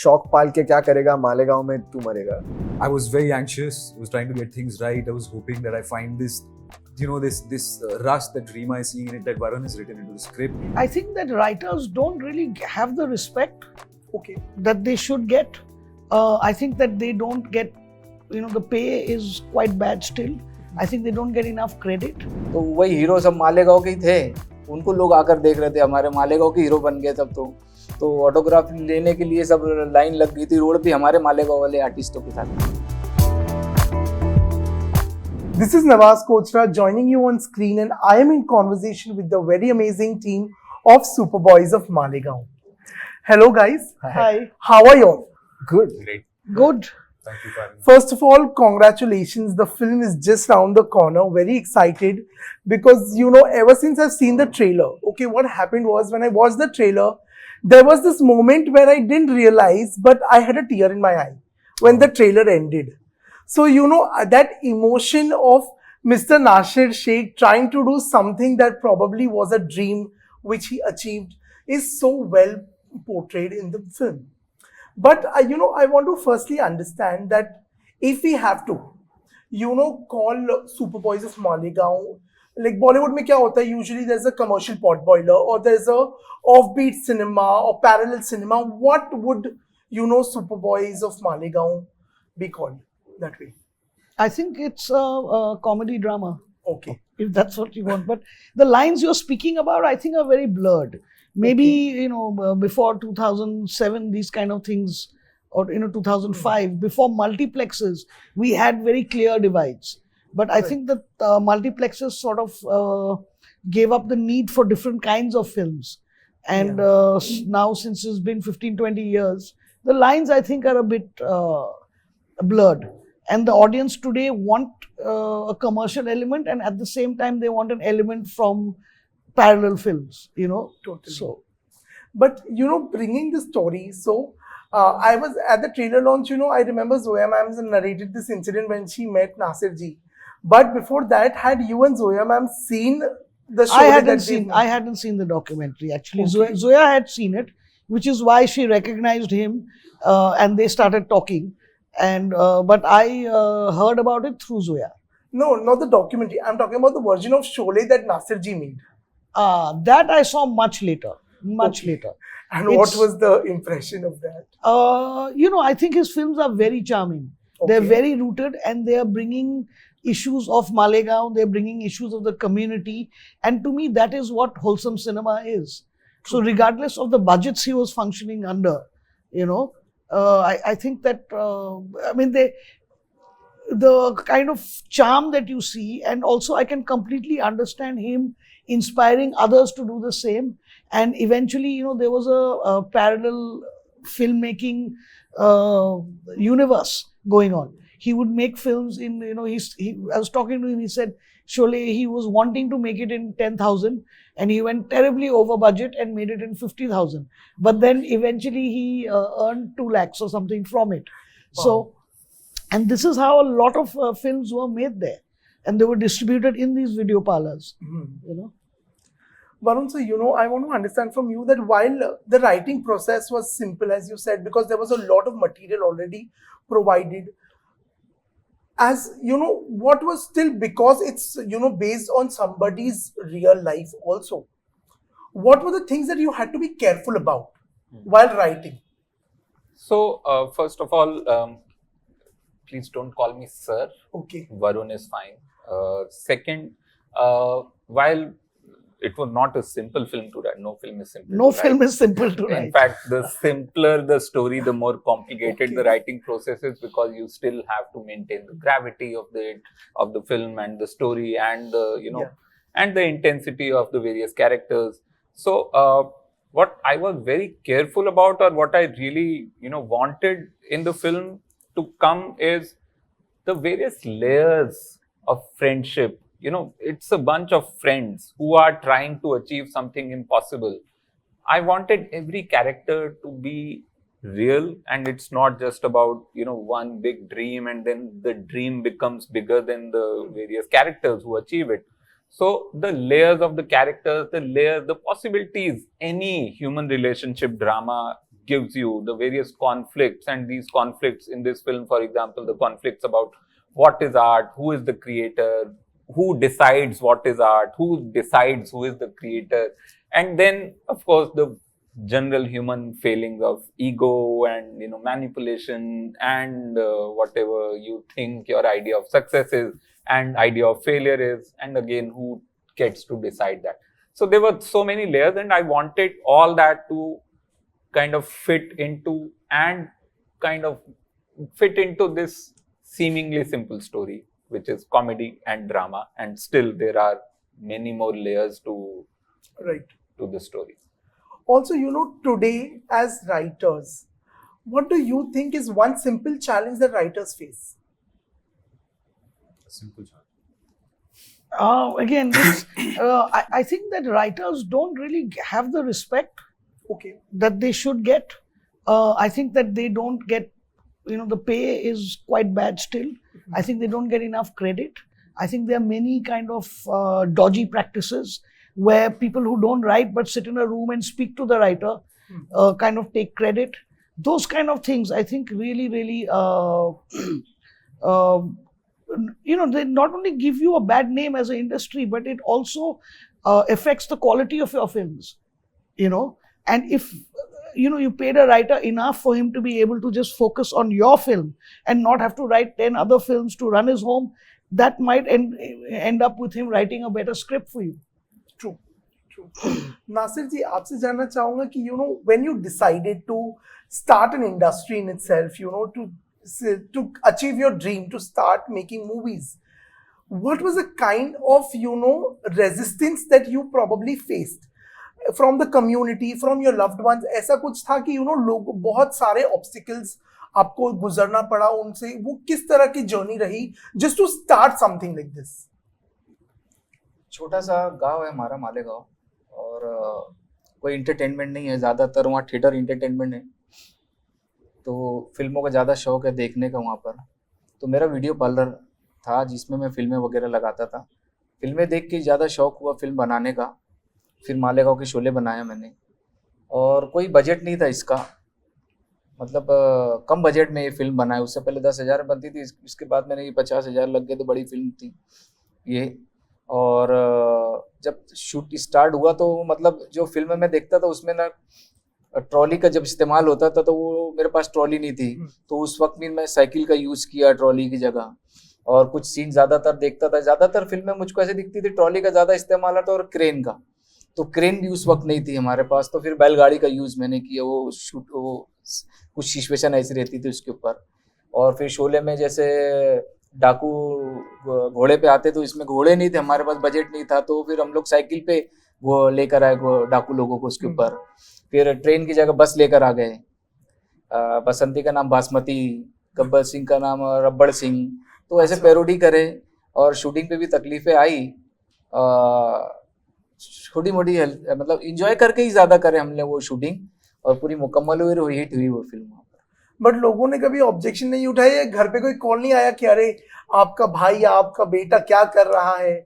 शौक पाल के क्या करेगा, मालेगांव में तू मरेगा. I was very anxious. I was trying to get things right. I was hoping that I find this, this rush that Reema is seeing in it, that Varun has written into the script. I think that writers don't really have the respect Okay. that they should get. I think that they don't get, the pay is quite bad still. I think they don't get enough credit. तो वही hero सब मालेगांव के ही थे, उनको लोग आकर देख रहे थे, हमारे मालेगांव के हीरो बन गए सब. तो ऑटोग्राफ लेने के लिए सब लाइन लग गई थी रोड पे हमारे मालेगांव वाले आर्टिस्टों के साथ. This is Nawaz Kochra joining you on screen, and I am in conversation with the very amazing team of Superboys of Malegaon. Hello guys. Hi. How are you all? Good. Great. Good. Thank you for having me. First of all, congratulations. The film is just around the corner. Very excited because, ever since I've seen the trailer, okay, what happened was when I watched the trailer, there was this moment where I didn't realize, but I had a tear in my eye when the trailer ended. So, that emotion of Mr. Nasir Sheikh trying to do something that probably was a dream which he achieved is so well portrayed in the film. But, I want to firstly understand that if we have to, call Superboys of Malegaon, like Bollywood mein kya hota hai, usually there's a commercial pot boiler or there's a offbeat cinema or parallel cinema. What would, Superboys of Malegaon be called that way? I think it's a comedy drama, Okay. if that's what you want. But the lines you're speaking about, I think, are very blurred. Maybe, before 2007, these kind of things, or, 2005, before multiplexes, we had very clear divides. But I think that multiplexes sort of gave up the need for different kinds of films. And now, since it's been 15-20 years, the lines, I think, are a bit blurred. And the audience today want a commercial element, and at the same time, they want an element from parallel films, Totally. So, But, bringing the story, so I was at the trailer launch, I remember Zoya ma'am narrated this incident when she met Nasir ji. But before that, had you and Zoya ma'am seen the show? I hadn't seen the documentary actually. Okay. Zoya had seen it, which is why she recognized him, and they started talking. And but I heard about it through Zoya. No, not the documentary. I'm talking about the version of Sholay that Nasir ji made. That I saw much later. Later. And what was the impression of that? I think his films are very charming. They're Okay. very rooted, and they are bringing issues of Malegaon. They're bringing issues of the community, and to me, that is what wholesome cinema is. So, regardless of the budgets he was functioning under, I think that the kind of charm that you see, and also I can completely understand him inspiring others to do the same. And eventually, there was a parallel filmmaking universe going on. He would make films in, I was talking to him, he said, Sholay, he was wanting to make it in 10,000 and he went terribly over budget and made it in 50,000. But then eventually he earned 2 lakhs or something from it. Wow. So, and this is how a lot of films were made there. And they were distributed in these video parlors, Varun, so, I want to understand from you that while the writing process was simple, as you said, because there was a lot of material already provided, as what was still, because it's based on somebody's real life also, what were the things that you had to be careful about while writing? So first of all, please don't call me sir. Okay. Varun is fine. Second, while it was not a simple film to write, no film is simple No to film write. is simple to write. In fact, the simpler the story, the more complicated Okay. the writing process is, because you still have to maintain the gravity of the film and the story and the and the intensity of the various characters. So what I was very careful about, or what I really wanted in the film to come, is the various layers of friendship. It's a bunch of friends who are trying to achieve something impossible. I wanted every character to be real, and it's not just about one big dream and then the dream becomes bigger than the various characters who achieve it. So the layers of the characters, the possibilities, any human relationship drama gives you the various conflicts, and these conflicts in this film, for example, the conflicts about what is art, who is the creator, who decides what is art, who decides who is the creator, and then of course the general human failings of ego and manipulation and whatever you think your idea of success is and idea of failure is, and again who gets to decide that. So there were so many layers, and I wanted all that to kind of fit into this seemingly simple story, which is comedy and drama, and still there are many more layers to the story. Also, today as writers, what do you think is one simple challenge that writers face? Simple challenge. Again, I think that writers don't really have the respect that they should get. I think that they don't get, the pay is quite bad still. I think they don't get enough credit. I think there are many kind of dodgy practices where people who don't write but sit in a room and speak to the writer kind of take credit. Those kind of things, I think, really, really, they not only give you a bad name as an industry, but it also affects the quality of your films, And if, you paid a writer enough for him to be able to just focus on your film and not have to write 10 other films to run his home, that might end up with him writing a better script for you. True. Nasir ji, आपसे जानना चाहूँगा कि when you decided to start an industry in itself, to achieve your dream, to start making movies, what was the kind of resistance that you probably faced from the community, from your loved ones? ऐसा कुछ था कि लोग बहुत सारे obstacles आपको गुजरना पड़ा उनसे, वो किस तरह की जर्नी रही just to start something like this? छोटा सा गांव है हमारा मालेगांव, और कोई इंटरटेनमेंट नहीं है, ज़्यादातर वहाँ थिएटर इंटरटेनमेंट है, तो फिल्मों का ज़्यादा शौक है देखने का वहाँ पर। तो मेरा वीडियो पार्लर था जिसमें मैं फिल्में वगैरह लगाता था। फिल्में देख के ज़्यादा शौक हुआ फिल्म बनाने का। फिर मालेगांव के शोले बनाया मैंने, और कोई बजट नहीं था इसका, मतलब कम बजट में ये फिल्म बनाई। उससे पहले 10,000 में बनती थी, इसके बाद मैंने ये 50,000 लग गए, तो बड़ी फिल्म थी ये। और जब शूट स्टार्ट हुआ तो मतलब जो फिल्म मैं देखता था उसमें ना ट्रॉली का जब इस्तेमाल होता था, तो वो मेरे पास ट्रॉली नहीं थी, तो उस वक्त भी मैं साइकिल का यूज़ किया ट्रॉली की जगह। और कुछ सीन ज़्यादातर देखता था, ज़्यादातर फिल्में मुझको ऐसे दिखती थी ट्रॉली का ज़्यादा इस्तेमाल था और क्रेन का, तो क्रेन भी उस वक्त नहीं थी हमारे पास, तो फिर बैलगाड़ी का यूज़ मैंने किया। वो कुछ सिचुएशन ऐसी रहती थी उसके ऊपर। और फिर शोले में जैसे डाकू घोड़े पे आते, तो इसमें घोड़े नहीं थे, हमारे पास बजट नहीं था, तो फिर हम लोग साइकिल पे वो लेकर आए डाकू लोगों को उसके ऊपर। फिर ट्रेन की जगह बस लेकर आ गए, बसंती का नाम बासमती, गब्बर सिंह का नाम रब्बड़ सिंह, तो ऐसे पैरोडी करे। और शूटिंग पे भी तकलीफें आई, छोटी मोटी मतलब इंजॉय करके ही ज़्यादा करे हमने वो शूटिंग, और पूरी मुकम्मल हुई, हिट हुई वो फिल्म। बट लोगों ने कभी ऑब्जेक्शन नहीं उठाया? घर पे कोई कॉल नहीं आया कि अरे आपका भाई या आपका बेटा क्या कर रहा है?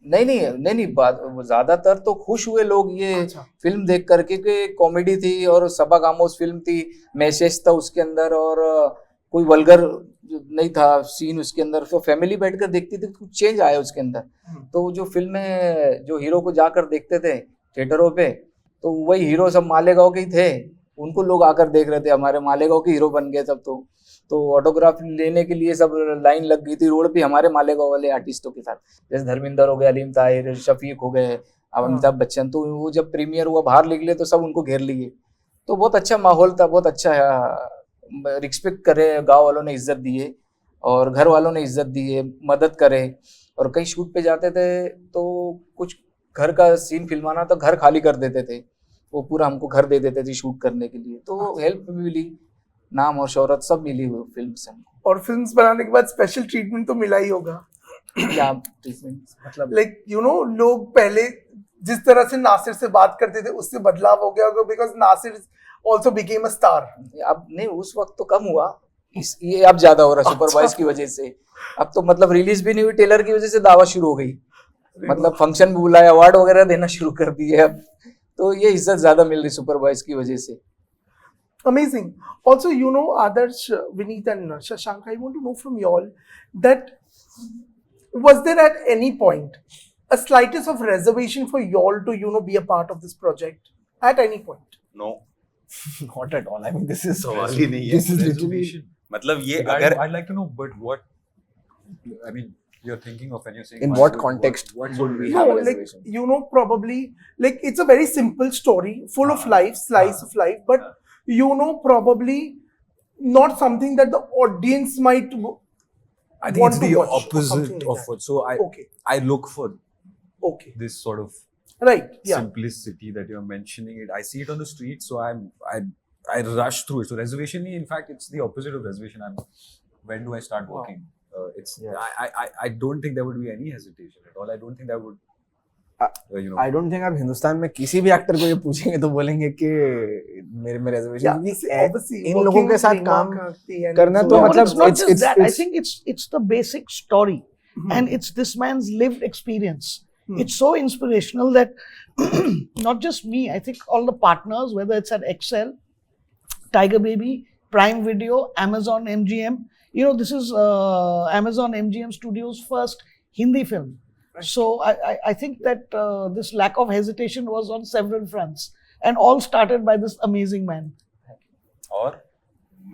नहीं, बात ज्यादातर तो खुश हुए लोग ये फिल्म देख करके कि कॉमेडी थी और सबक आमोज फिल्म थी, मैसेज था उसके अंदर, और कोई वल्गर नहीं था सीन उसके अंदर, तो फैमिली बैठकर देखती थी, कुछ चेंज आया उसके अंदर। तो जो फिल्में जो हीरो को जाकर देखते थे थिएटरों पे, तो वही हीरो सब मालेगांव के ही थे, उनको लोग आकर देख रहे थे, हमारे मालेगांव के हीरो बन गए सब। तो ऑटोग्राफ लेने के लिए सब लाइन लग गई थी रोड पे हमारे मालेगांव वाले आर्टिस्टों के साथ, जैसे धर्मेंद्र हो गए, अलीम ताहिर, शफीक हो गए, अब अमिताभ बच्चन। तो वो जब प्रीमियर हुआ बाहर निकले तो सब उनको घेर लिए, तो बहुत अच्छा माहौल था, बहुत अच्छा रिस्पेक्ट करे, गाँव वालों ने इज्जत दिए और घर वालों ने इज्जत दिए, मदद करे। और कहीं शूट पे जाते थे तो कुछ घर का सीन फिल्माना तो घर खाली कर देते थे, वो पूरा हमको घर दे देते थे शूट करने के लिए, तो हेल्प भी मिली, नाम और शोहरत सब मिली हुई फिल्म से हमको। और फिल्म्स बनाने के बाद स्पेशल ट्रीटमेंट तो मिला ही होगा। क्या ट्रीटमेंट? मतलब लाइक लोग पहले जिस तरह से नासिर से बात करते थे उससे बदलाव हो गया होगा, because Nasir also became a star. अब नहीं, उस वक्त तो कम हुआ, ये अब ज्यादा हो रहा है सुपरबॉयज की वजह से। अब तो मतलब रिलीज भी नहीं हुई, टेलर की वजह से दावा शुरू हो गई, मतलब फंक्शन भी बुलाया, अवार्ड वगैरह देना शुरू कर दिए अब। तो ये इज्जत ज्यादा मिल रही सुपर बॉयज की वजह से. Amazing. Also, you know, Adarsh, Vineet, and Shashank, I want to know from you all that was there at any point a slightest of reservation for you all to, you know, be a part of this project at any point? No, Not at all. I mean, this is सवाल ही नहीं है. this is literally Reservation. मतलब ये Like, अगर I'd like to know, but what? I mean, you're thinking of when you're saying. in why what would- context What would we No, have a like, reservation? you know, probably, like, it's a very simple story, full of life, slice of life, but, you know, probably not something that the audience might I think want it's to the watch or opposite something like of that. what. So Okay, I look for okay, this sort of right, yeah. simplicity that you're mentioning. It. I see it on the street, so I rush through it. So reservation, in fact, it's the opposite of reservation. When do I start Wow. working? It's Yeah. I don't think there would be any hesitation at all. I don't think that would you know. I don't think आप हिंदुस्तान में किसी भी actor को ये पूछेंगे तो बोलेंगे कि मेरे में reservation Yeah, क्योंकि see, obviously, इन working लोगों के with साथ Reema, काम Karti and करना so तो on. No, but मतलब it's not just it's that. I it's think it's the basic story, and it's this man's lived experience. It's so inspirational that not just me. I think all the partners, whether it's at Excel, Tiger Baby, Prime Video, Amazon MGM. You know, this is Amazon MGM Studios' first Hindi film. So I think that this lack of hesitation was on several fronts, and all started by this amazing man. और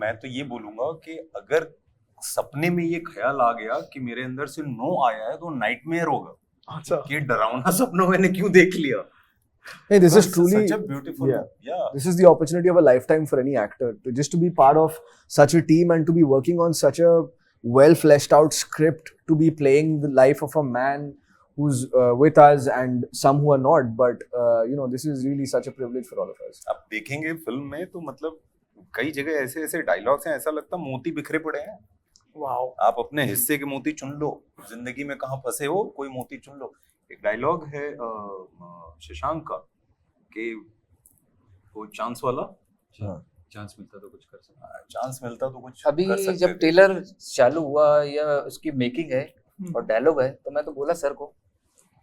मैं तो ये बोलूंगा कि अगर सपने में ये ख्याल आ गया कि मेरे अंदर से नो आया है तो नाइटमेयर होगा. अच्छा. कि डरावना सपना मैंने क्यों देख लिया. hey, this is truly such a beautiful. Yeah. this is the opportunity of a lifetime for any actor to just to be part of such a team and to be working on such a well fleshed out script, to be playing the life of a man who's with us and some who are not, but you know, this is really such a privilege for all of us. आप देखेंगे film में तो मतलब कई जगह ऐसे ऐसे dialogues हैं, ऐसा लगता है मोती बिखरे पड़े हैं. Wow. आप अपने हिस्से के मोती चुन लो, जिंदगी में कहाँ फंसे हो कोई मोती चुन लो. एक डायलॉग है शशांक का कि वो चांस वाला, चांस मिलता तो कुछ कर सकता. चांस मिलता तो कुछ अभी कर सकते जब थे. ट्रेलर चालू हुआ या उसकी मेकिंग है और डायलॉग है, तो मैं तो बोला सर को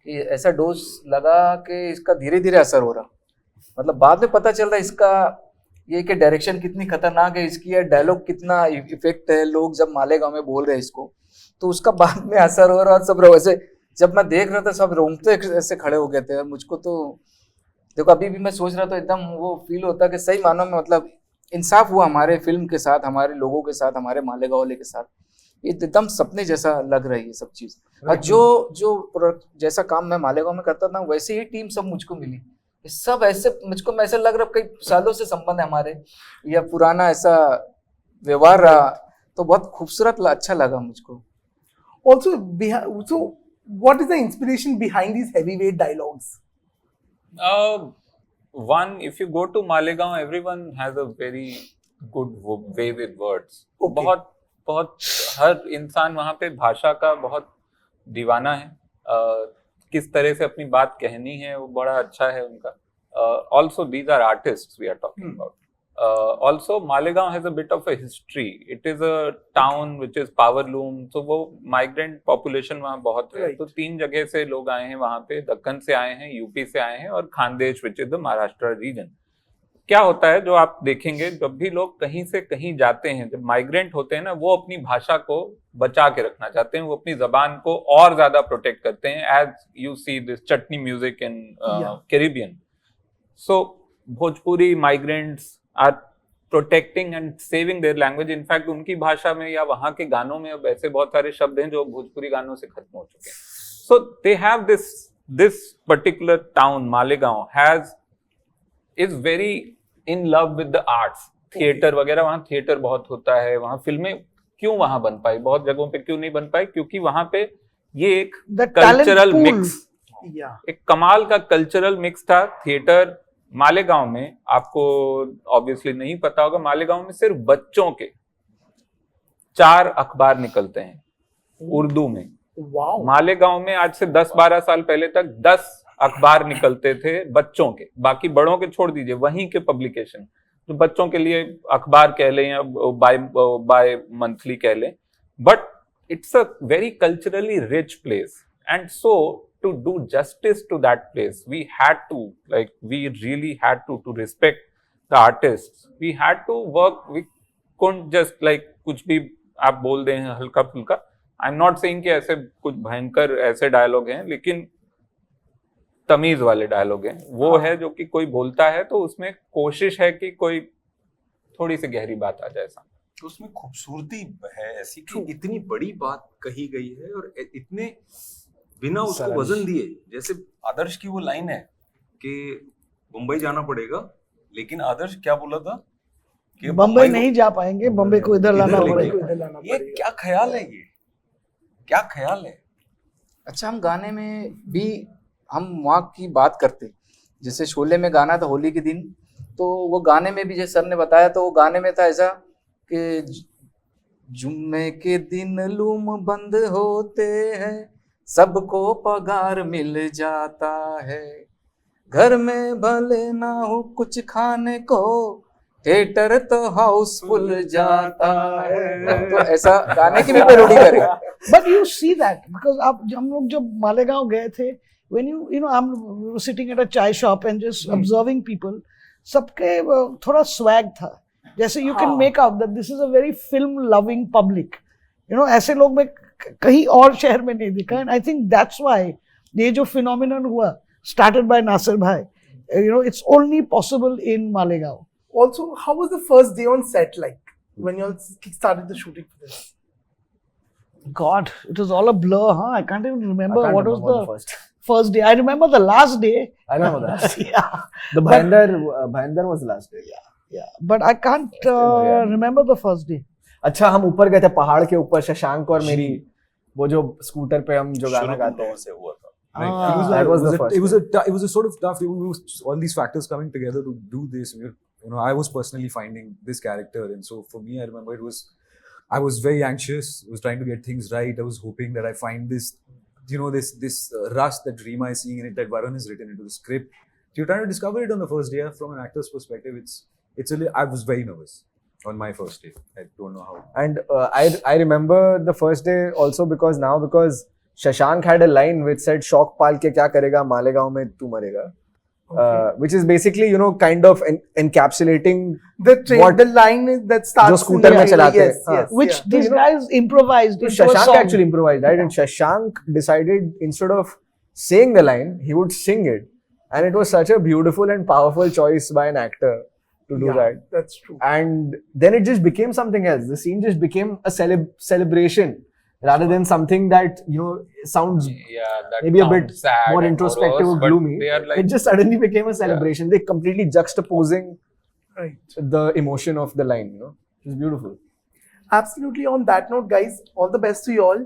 कि ऐसा डोज लगा कि इसका धीरे धीरे असर हो रहा. मतलब बाद में पता चल रहा है इसका ये कि डायरेक्शन कितनी खतरनाक है इसकी, है डायलॉग कितना इफेक्ट है, लोग जब मालेगांव में बोल रहे हैं इसको, तो उसका बाद में असर हो रहा. और सब वैसे जब मैं देख रहा था सब रोंगटे ऐसे खड़े हो गए थे. और मुझको तो देखो अभी भी मैं सोच रहा था, एकदम वो फील होता कि सही मानों में मतलब इंसाफ हुआ हमारे फिल्म के साथ, हमारे लोगों के साथ, हमारे मालेगांव वाले के साथ. ये एकदम सपने जैसा लग रही है सब चीज. और जो जैसा काम मैं मालेगांव में करता था वैसे ही टीम सब मुझको मिली. सब ऐसे मुझको ऐसा लग रहा कई सालों से संबंध है हमारे, या पुराना ऐसा व्यवहार रहा, तो बहुत खूबसूरत अच्छा लगा मुझको. Also, so what is the inspiration behind these heavyweight dialogues? One, if you go to Malegaon, everyone has a very good way with words. Okay. बहुत हर इंसान वहाँ पे भाषा का बहुत दीवाना है. किस तरह से अपनी बात कहनी है वो बड़ा अच्छा है उनका. Also, these are artists we are talking about. Also, Malegaon has a bit of a history. It is a town which is power loom. So वो migrant population वहाँ बहुत है. Right. तो 3 जगह से लोग आए हैं वहाँ पे. दक्कन से आए हैं, यूपी से आए हैं, और Khandesh which is the Maharashtra region. क्या होता है जो आप देखेंगे, जब भी लोग कहीं से कहीं जाते हैं, जब माइग्रेंट होते हैं ना, वो अपनी भाषा को बचा के रखना चाहते हैं, वो अपनी जबान को और ज्यादा प्रोटेक्ट करते हैं. As you see this chutney music in Caribbean. So Bhojpuri migrants are protecting and saving their language. In fact उनकी भाषा में या वहाँ के गानों में अब ऐसे बहुत सारे शब्द हैं जो भोजपुरी गानों से खत्म हो चुके हैं. So they have this particular town Malegaon is very in love with the arts. Theatre वगैरह, वहाँ थिएटर बहुत होता है. वहाँ फिल्में क्यों वहाँ बन पाई, बहुत जगहों पे क्यों नहीं बन पाई, क्योंकि वहाँ पे ये एक कल्चरल मिक्स, एक कमाल का कल्चरल मिक्स था. थिएटर मालेगांव में, आपको ऑब्वियसली नहीं पता होगा, मालेगांव में सिर्फ बच्चों के 4 अखबार निकलते हैं उर्दू में. मालेगांव में आज से 10-12 साल पहले तक 10 अखबार निकलते थे बच्चों के. बाकी बड़ों के छोड़ दीजिए, वहीं के पब्लिकेशन. तो बच्चों के लिए अखबार कह लें या बाय मंथली कह लें, but it's a very culturally rich place. And so to do justice to that place, we had to, like, we really had to respect the artists. We had to work. We couldn't just like कुछ भी आप बोल दें हल्का फुल्का. I'm not saying कि ऐसे कुछ भयंकर ऐसे डायलॉग हैं, लेकिन तमीज वाले डायलॉग हैं. वो है जो कि कोई बोलता है तो उसमें कोशिश है कि कोई थोड़ी सी गहरी बात आ जाए. ऐसा तो उसमें खूबसूरती है ऐसी कि इतनी बड़ी बात कही गई है और इतने बिना उसको वजन दिए. जैसे आदर्श की वो लाइन है कि मुंबई जाना पड़ेगा, लेकिन आदर्श क्या बोला था कि बम्बई नहीं जा पाएंगे, बम्बई को इधर लाना पड़ेगा. ये क्या ख्याल है, ये क्या ख्याल है? अच्छा, हम गाने में भी हम वहाँ की बात करते, जैसे शोले में गाना था होली के दिन, तो वो गाने में भी जैसे सर ने बताया, तो वो गाने में था ऐसा कि जुम्मे के दिन लूम बंद होते हैं, सबको पगार मिल जाता है, घर में भले ना हो कुछ खाने को, थिएटर तो हाउसफुल जाता है. तो ऐसा गाने की भी पेरोडी करें. But you see that because हम लोग जब मालेगांव गए थे, when you know we were sitting at a chai shop and just observing people, सबके थोड़ा swag था. जैसे you can make out that this is a very film loving public. You know, ऐसे लोग मैं कहीं और शहर में नहीं देखा. And I think that's why ये जो phenomenon हुआ, started by Nasir bhai, you know, it's only possible in Malegaon. Also, how was the first day on set like when you all started the shooting for this? God, it was all a blur, huh? I can't even remember what was the first day. I remember the last day. I remember that. Yeah. The Bhayandar was the last day. Yeah. But I can't remember the first day. अच्छा, हम ऊपर गए थे पहाड़ के ऊपर, शशांक और मेरी वो जो स्कूटर पे हम जो गाना गाते हैं, से हुआ था. It was a sort of tough. All these factors coming together to do this. You know, I was personally finding this character, and so for me, I remember I was very anxious. I was trying to get things right. I was hoping that I find this, you know, this rust that Reema is seeing in it, that Varun has written into the script. So you're trying to discover it on the first day. From an actor's perspective, I was very nervous on my first day. I don't know how. And I remember the first day also because Shashank had a line which said, "Shauq paal ke kya karega, Malegaon mein tu marega." Which is basically, you know, kind of encapsulating the line that starts जो scooter में चलाते हैं. Yes, which these guys improvised. So Shashank actually improvised, right? And Shashank decided instead of saying the line, he would sing it. And it was such a beautiful and powerful choice by an actor to do that. That's true. And then it just became something else. The scene just became a celebration rather than something that, you know, sounds maybe a bit sad more introspective or gloomy. Like, it just suddenly became a celebration. They completely juxtaposing the emotion of the line, you know. It was beautiful. Absolutely. On that note, guys, all the best to you all.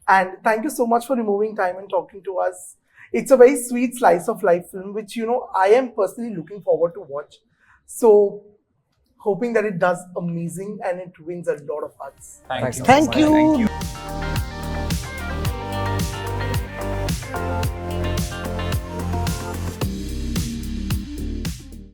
And thank you so much for removing time and talking to us. It's a very sweet slice of life film, which, you know, I am personally looking forward to watch. So, hoping that it does amazing and it wins a lot of hearts. Thank you. Thank you. Thank you.